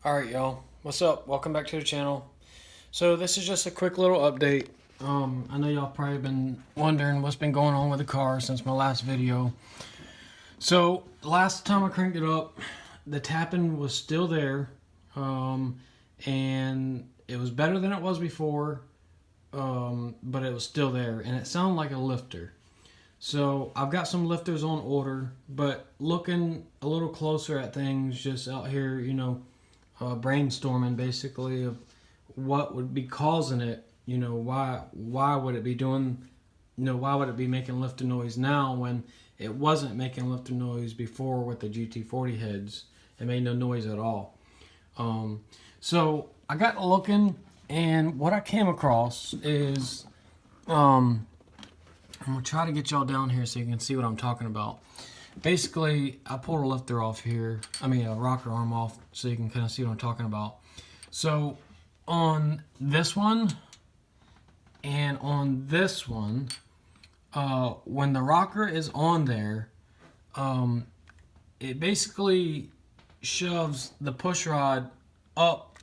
Alright, y'all. What's up? Welcome back to the channel. So this is just a quick little update. I know y'all probably been wondering what's been going on with the car since my last video. So last time I cranked it up, the tapping was still there, and it was better than it was before, but it was still there, and it sounded like a lifter. So I've got some lifters on order, but looking a little closer at things just out here, brainstorming basically of what would be causing it. Why would it be doing, why would it be making lifter noise now when it wasn't making lifter noise before with the GT40 heads? It made no noise at all. So I got looking, and what I came across is, I'm gonna try to get y'all down here so you can see what I'm talking about. Basically, I pulled a lifter off here, a rocker arm off, so you can kind of see what I'm talking about. So on this one and on this one, when the rocker is on there, it basically shoves the push rod up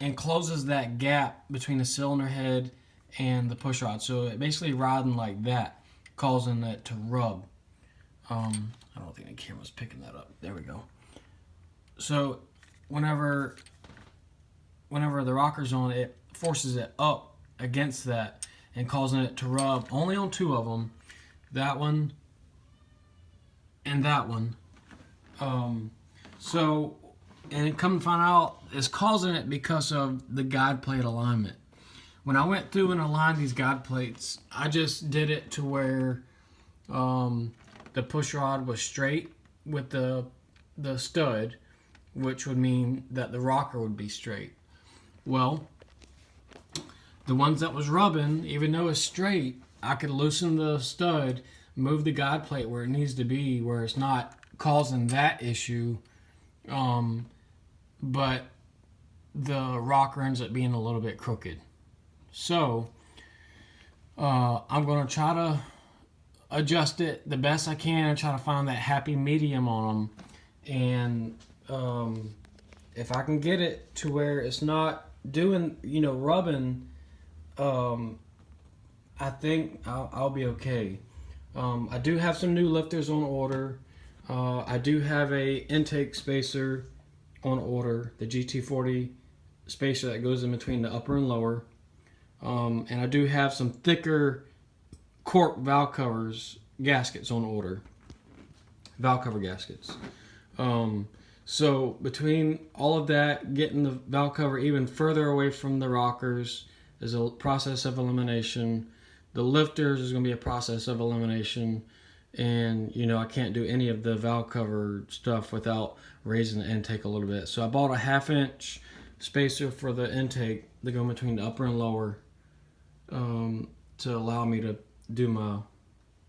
and closes that gap between the cylinder head and the push rod. So it basically riding like that, causing it to rub. I don't think the camera's picking that up. There we go. So whenever the rocker's on, it forces it up against that and causing it to rub only on two of them, that one and that one. And come to find out, it's causing it because of the guide plate alignment. When I went through and aligned these guide plates, I just did it to where the push rod was straight with the stud, which would mean that the rocker would be straight. Well, the ones that was rubbing, even though it's straight, I could loosen the stud, move the guide plate where it needs to be, where it's not causing that issue, but the rocker ends up being a little bit crooked. So I'm going to try to adjust it the best I can and try to find that happy medium on them. And if I can get it to where it's not doing, rubbing, I think I'll be okay. I do have some new lifters on order. I do have a intake spacer on order, the GT40 spacer that goes in between the upper and lower. And I do have some thicker cork valve covers, gaskets on order. Valve cover gaskets. So between all of that, getting the valve cover even further away from the rockers is a process of elimination. The lifters is going to be a process of elimination. And, I can't do any of the valve cover stuff without raising the intake a little bit. So I bought a 1/2-inch spacer for the intake to go between the upper and lower, to allow me to do my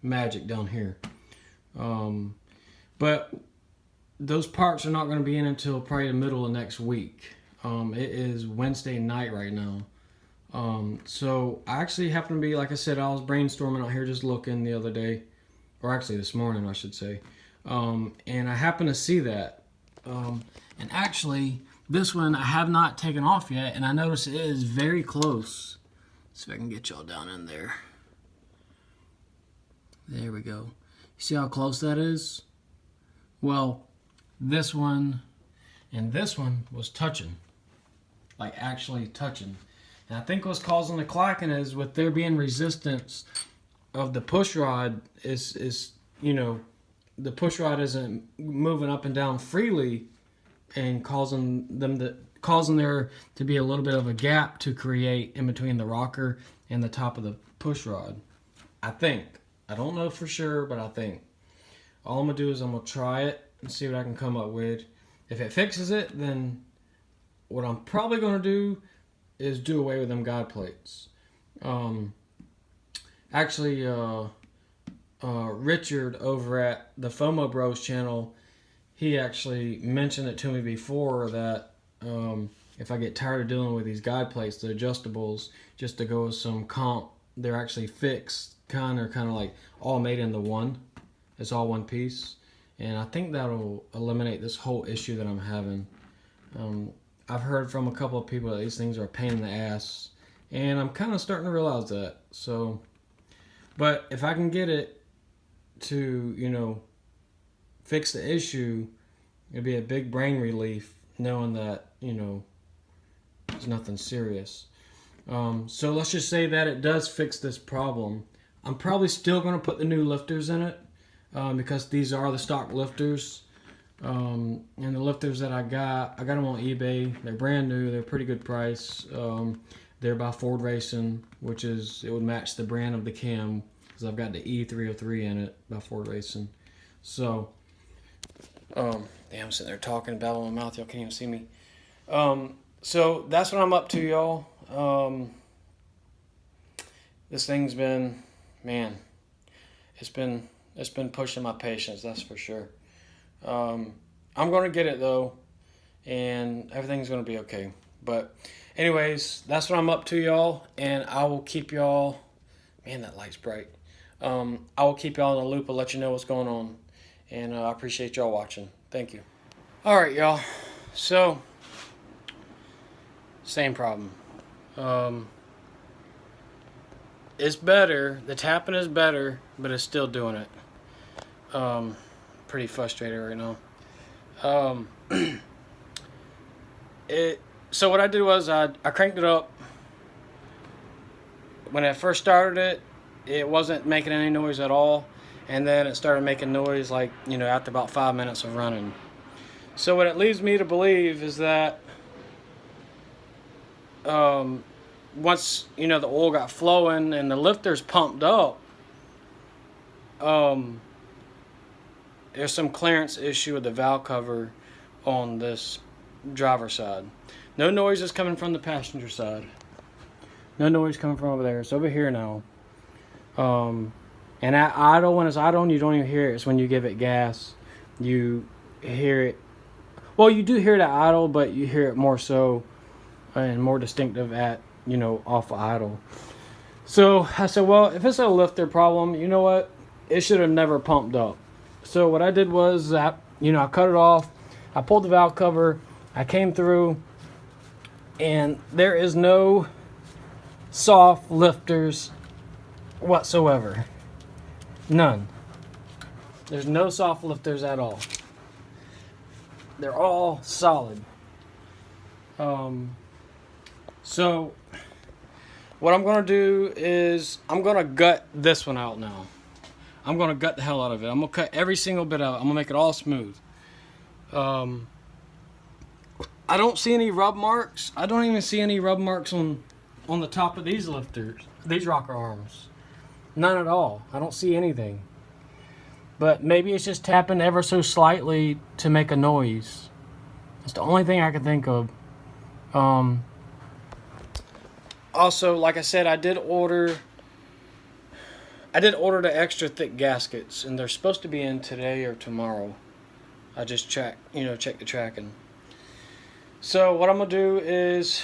magic down here. But those parts are not going to be in until probably the middle of next week. It is Wednesday night right now. So I actually happen to be, like I said, I was brainstorming out here just looking the other day, or actually this morning I should say, and I happened to see that, and actually this one I have not taken off yet, and I notice it is very close. See if I can get y'all down in there. There we go. You see how close that is? Well, this one and this one was touching. Like actually touching. And I think what's causing the clacking is with there being resistance of the push rod is the push rod isn't moving up and down freely and causing there to be a little bit of a gap to create in between the rocker and the top of the push rod. I think. I don't know for sure, but I think. All I'm going to do is I'm going to try it and see what I can come up with. If it fixes it, then what I'm probably going to do is do away with them guide plates. Actually, Richard over at the FOMO Bros channel, he actually mentioned it to me before that if I get tired of dealing with these guide plates, the adjustables, just to go with some comp, they're actually fixed, kind of like all made into one. It's all one piece, and I think that'll eliminate this whole issue that I'm having. I've heard from a couple of people that these things are a pain in the ass, and I'm kind of starting to realize that. So, but if I can get it to, fix the issue, it'd be a big brain relief knowing that, it's nothing serious. So let's just say that it does fix this problem. I'm probably still going to put the new lifters in it because these are the stock lifters. And the lifters that I got them on eBay. They're brand new. They're pretty good price. They're by Ford Racing, it would match the brand of the cam because I've got the E303 in it by Ford Racing. So, damn, I'm sitting there talking, babbling my mouth. Y'all can't even see me. So that's what I'm up to, y'all. This thing's been, man, it's been pushing my patience, that's for sure. I'm going to get it though, and everything's going to be okay. But anyways, that's what I'm up to, y'all, and I will keep y'all, man, that light's bright. I will keep y'all in the loop. I'll let you know what's going on, and I appreciate y'all watching. Thank you. All right, y'all. So, same problem. It's better. The tapping is better, but it's still doing it. Pretty frustrated right now. So what I did was I cranked it up. When I first started it wasn't making any noise at all, and then it started making noise like, after about 5 minutes of running. So what it leads me to believe is that once the oil got flowing and the lifters pumped up, there's some clearance issue with the valve cover on this driver's side. No noise is coming from the passenger side. No noise coming from over there. It's over here now. And at idle, when it's idle, you don't even hear it. It's when you give it gas, you hear it. Well, you do hear it at idle, but you hear it more so and more distinctive at, off idle. So I said, well, if it's a lifter problem, you know what? It should have never pumped up. So what I did was, I cut it off. I pulled the valve cover. I came through, and there is no soft lifters whatsoever. None. There's no soft lifters at all. They're all solid. So what I'm going to do is I'm going to gut this one out now. I'm going to gut the hell out of it. I'm going to cut every single bit out. I'm going to make it all smooth. I don't see any rub marks. I don't even see any rub marks on the top of these lifters, these rocker arms. None at all. I don't see anything. But maybe it's just tapping ever so slightly to make a noise. That's the only thing I can think of. Also, like I said, I did order the extra thick gaskets, and they're supposed to be in today or tomorrow. I just check the tracking. So what I'm gonna do is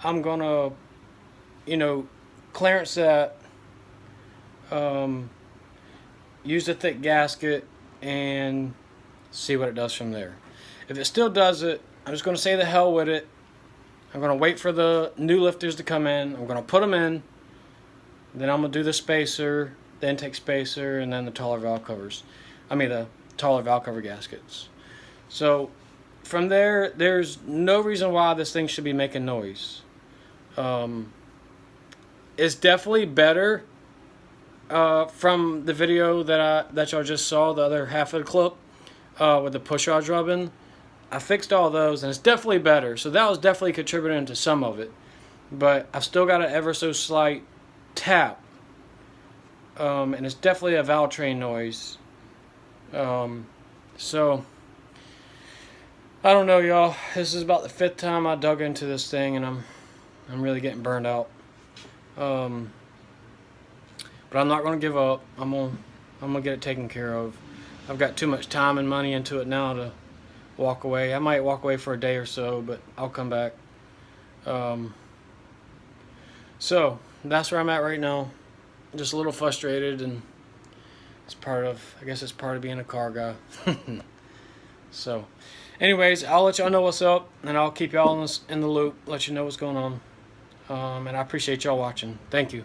I'm gonna, clearance that, use the thick gasket and see what it does from there. If it still does it, I'm just gonna say the hell with it. I'm gonna wait for the new lifters to come in. I'm gonna put them in. Then I'm gonna do the spacer, the intake spacer, and then the taller valve covers. The taller valve cover gaskets. So from there, there's no reason why this thing should be making noise. It's definitely better from the video that y'all just saw, the other half of the clip with the push rod rubbing. I fixed all those, and it's definitely better. So that was definitely contributing to some of it. But I've still got an ever so slight tap. And it's definitely a valve train noise. So I don't know, y'all. This is about the 5th time I dug into this thing, and I'm really getting burned out. But I'm not gonna give up. I'm gonna get it taken care of. I've got too much time and money into it now to walk away. I might walk away for a day or so, but I'll come back. So that's where I'm at right now. Just a little frustrated, and I guess it's part of being a car guy. So, anyways, I'll let y'all know what's up, and I'll keep y'all in the loop, let you know what's going on. And I appreciate y'all watching. Thank you.